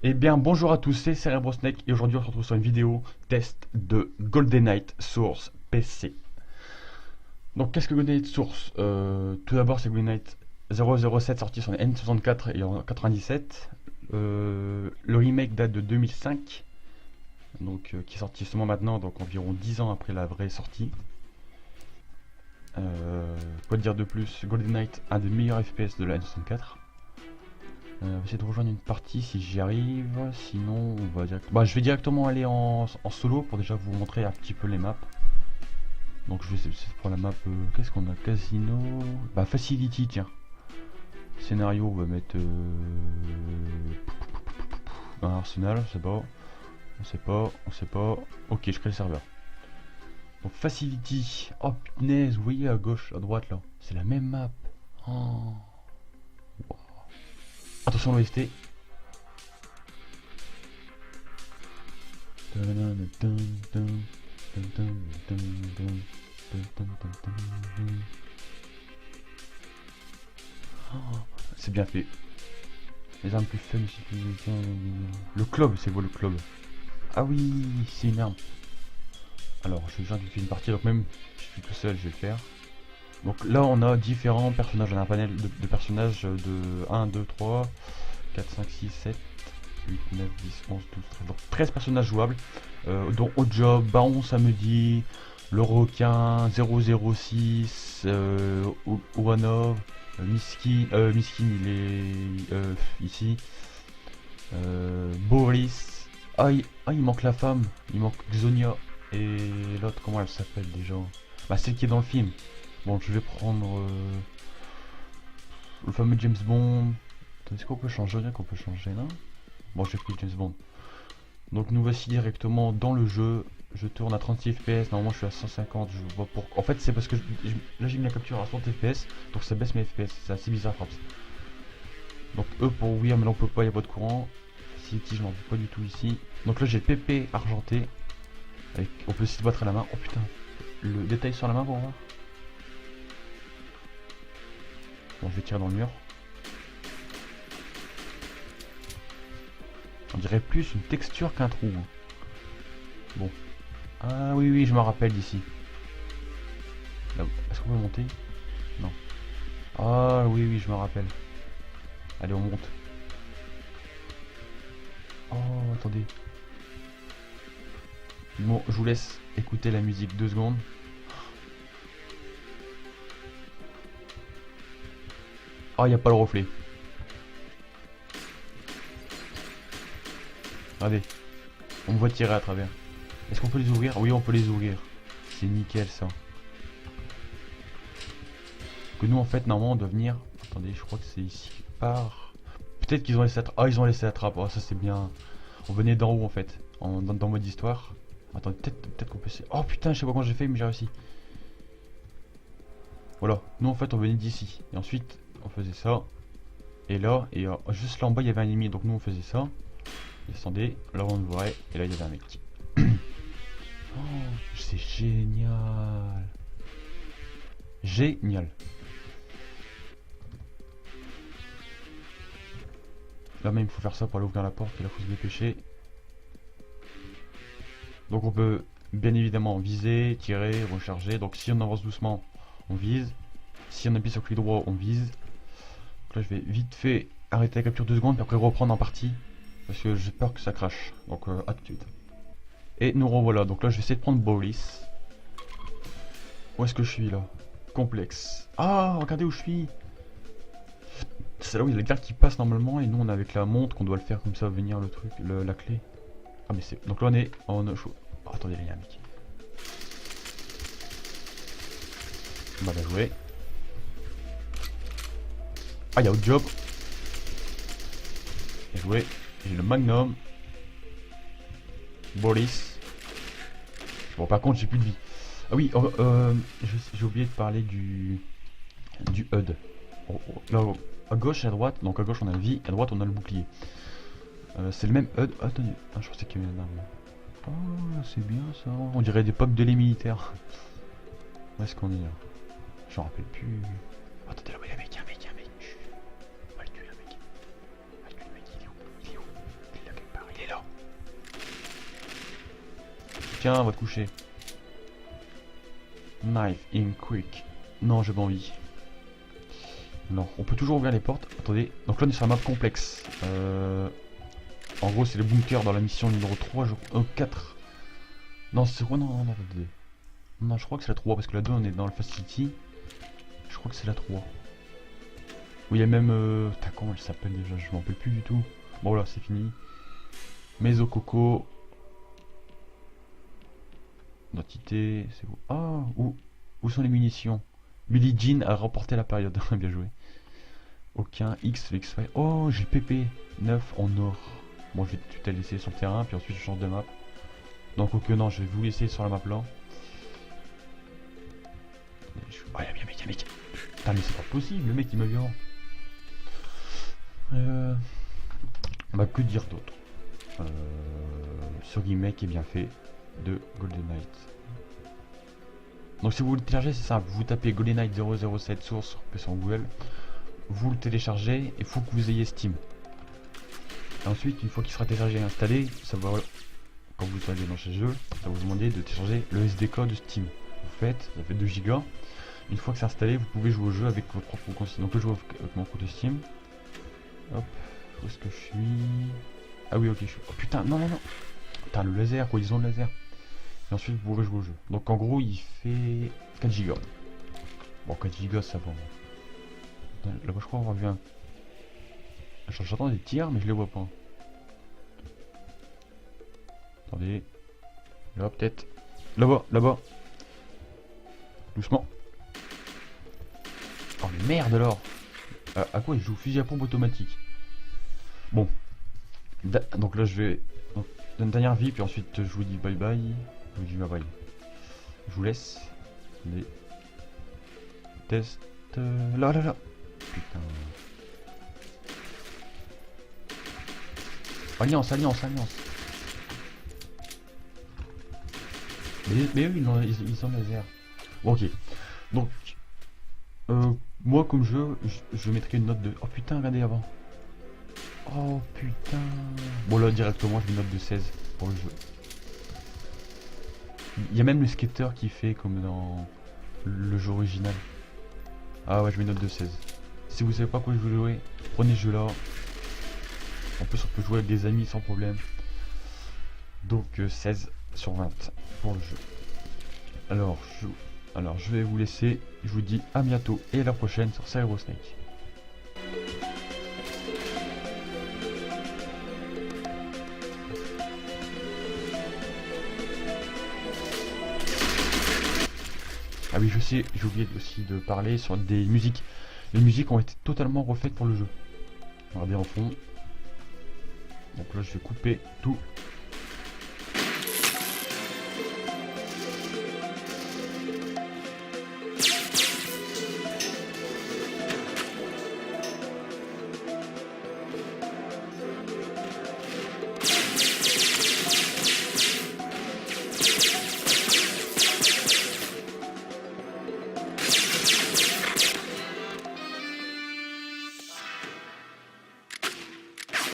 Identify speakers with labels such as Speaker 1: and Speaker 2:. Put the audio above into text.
Speaker 1: Eh bien, bonjour à tous, c'est CerebroSnake et aujourd'hui on se retrouve sur une vidéo test de GoldenEye Source PC. Donc, qu'est-ce que GoldenEye Source? Tout d'abord, c'est GoldenEye 007 sorti sur la N64 et en 97. Le remake date de 2005, donc qui est sorti seulement maintenant, donc environ 10 ans après la vraie sortie. Quoi dire de plus? GoldenEye, un des meilleurs FPS de la N64. On va essayer de rejoindre une partie si j'y arrive. Sinon, on va bah, je vais directement aller en solo pour déjà vous montrer un petit peu les maps. Donc, je vais essayer de prendre la map. Qu'est-ce qu'on a? Casino. Bah, Facility, tiens. Scénario, on va mettre. Un Arsenal, on sait pas. On sait pas, on sait pas. Ok, je crée le serveur. Donc, Facility. Oh punaise, vous voyez à gauche, à droite là. C'est la même map. Oh. Wow. Attention, l'OST. C'est bien fait. Les armes plus fun, le club, c'est quoi le club? Ah oui, c'est une arme. Alors, je viens de une partie, donc même si je suis tout seul, je vais le faire. Donc là, on a différents personnages. On a un panel de personnages de 1, 2, 3, 4, 5, 6, 7, 8, 9, 10, 11, 12, 13. Donc 13 personnages jouables, dont Oddjob, Baron Samedi, le requin, 006, Owanov, Miskin il est ici, Boris. Il manque la femme, il manque Xonia. Et l'autre, comment elle s'appelle déjà? Bah, celle qui est dans le film. Bon, je vais prendre le fameux James Bond. Est-ce qu'on peut changer? Rien qu'on peut changer là. Bon, j'ai pris James Bond. Donc nous voici directement dans le jeu. Je tourne à 36 fps, normalement je suis à 150, je vois pour... En fait c'est parce que là j'ai mis la capture à 60 fps, donc ça baisse mes fps, c'est assez bizarre comme ça. Donc E pour oui, mais là on peut pas, il n'y a pas de courant. City je m'en fous pas du tout ici. Donc là j'ai le PP argenté, avec... on peut aussi se battre à la main. Oh putain, le détail sur la main pour voir. Bon, je vais tirer dans le mur. On dirait plus une texture qu'un trou. Bon. Ah oui, oui, je me rappelle d'ici. Est-ce qu'on peut monter? Non. Ah oui, oui, je me rappelle. Allez, on monte. Oh, attendez. Bon, je vous laisse écouter la musique 2 secondes. Oh, il n'y a pas le reflet. Regardez. On me voit tirer à travers. Est-ce qu'on peut les ouvrir? Oui, on peut les ouvrir. C'est nickel ça. Que nous, en fait, normalement, on doit venir. Attendez, je crois que c'est ici. Par. Peut-être qu'ils ont laissé la trappe. Ah, ils ont laissé la trappe. Oh, ça c'est bien. On venait d'en haut en fait. Dans mode histoire. Attendez, peut-être qu'on peut essayer. Oh putain, je sais pas comment j'ai fait, mais j'ai réussi. Voilà. Nous, en fait, on venait d'ici. Et ensuite, on faisait ça. Et là, et juste là en bas, il y avait un ennemi. Donc nous, on faisait ça. Descendez. Là, on le voyait. Et là, il y avait un mec. Oh, c'est génial. Génial. Là même il faut faire ça pour aller ouvrir la porte et là il faut se dépêcher. Donc on peut bien évidemment viser, tirer, recharger. Donc si on avance doucement, on vise. Si on appuie sur clic droit, on vise. Donc là je vais vite fait arrêter la capture 2 secondes puis après reprendre en partie. Parce que j'ai peur que ça crache. Donc à tout de suite. Et nous revoilà. Donc là je vais essayer de prendre Boris. Où est-ce que je suis là? Complexe. Ah, regardez où je suis. C'est là où il y a la carte qui passe normalement et nous on a avec la montre qu'on doit le faire comme ça venir le truc, la clé. Ah mais c'est... Donc là on est en chaud. Oh, attendez, il y a un mec. Bah bien joué. Ah il y a autre job. Bien joué. J'ai le Magnum. Boris. Bon par contre j'ai plus de vie. Ah oui, j'ai oublié de parler du HUD. Là, à gauche et à droite, donc à gauche on a la vie, à droite on a le bouclier. C'est le même HUD. Attendez, ah, je pensais qu'il y avait une arme. Oh, c'est bien ça. On dirait des POC de les militaires. Où est-ce qu'on est là? Je me rappelle plus. Attendez là, il y a un mec, il y a un mec, il y a un mec. Chut. On va le tuer, un mec. On va le tuer, le mec, il est où? Il est où? Il est là Tiens, va te coucher. Knife in quick. Non, j'ai pas envie. Non, on peut toujours ouvrir les portes. Attendez, donc là on est sur la map complexe. En gros c'est le bunker dans la mission numéro 3, 4. Non, c'est quoi? Non, attendez. Non, je crois que c'est la 3 parce que la 2 on est dans le Facility. Je crois que c'est la 3. Oui, il y a même... comment elle s'appelle déjà? Je m'en rappelle plus du tout. Bon voilà, c'est fini. Maison Coco. Identité, c'est où? Ah, où sont les munitions? Billie Jean a remporté la période. Bien joué. Aucun X, X-Ray. Oh, j'ai le PP 9 en or. Bon, je vais tout à laisser sur le terrain, puis ensuite je change de map. Donc, ok, non, je vais vous laisser sur la map là. Oh, y'a bien mec, mec. Putain, mais c'est pas possible, le mec il me vient. Bah, que dire d'autre? Ce remake est bien fait de Golden Knight. Donc si vous voulez le télécharger, c'est simple, vous tapez Golden Knight 007 source sur Google, vous le téléchargez et il faut que vous ayez Steam. Et ensuite, une fois qu'il sera téléchargé et installé, ça va, quand vous allez dans ce jeu, ça va vous demander de télécharger le SDK de Steam. Vous faites, ça fait 2 Go. Une fois que c'est installé, vous pouvez jouer au jeu avec votre propre compte. Donc je joue avec mon compte Steam. Hop, où est-ce que je suis? Ah oui, ok, je suis... Oh putain, non. Putain, le laser, quoi, ils ont le laser. Et ensuite, vous pouvez jouer au jeu. Donc en gros, il fait 4 Go. Bon, 4 Go, ça va. Là-bas, je crois avoir vu un... J'entends des tirs, mais je les vois pas. Attendez. Là, peut-être. Là-bas. Doucement. Oh, mais merde alors. À quoi il joue? Fusil à pompe automatique. Bon. Donc là, je vais... Donc, une dernière vie, puis ensuite, je vous dis bye bye. Je vous dis bye bye. Je vous laisse. Attendez. Test. Là. Putain. Alliance. Mais eux, ils sont laser. Bon, ok. Donc, moi, comme je mettrai une note de... Oh putain, regardez avant. Oh putain. Bon, là, directement, je mets une note de 16 pour le jeu. Il y a même le skater qui fait comme dans le jeu original. Ah ouais, je mets une note de 16. Si vous savez pas quoi je veux jouer, prenez ce jeu là. En plus, on peut jouer avec des amis sans problème. Donc 16 sur 20 pour le jeu. Alors je vais vous laisser. Je vous dis à bientôt et à la prochaine sur Cyber Snake. Ah oui, je sais, j'ai oublié aussi de parler sur des musiques. Les musiques ont été totalement refaites pour le jeu. Regardez en fond. Donc là, je vais couper tout.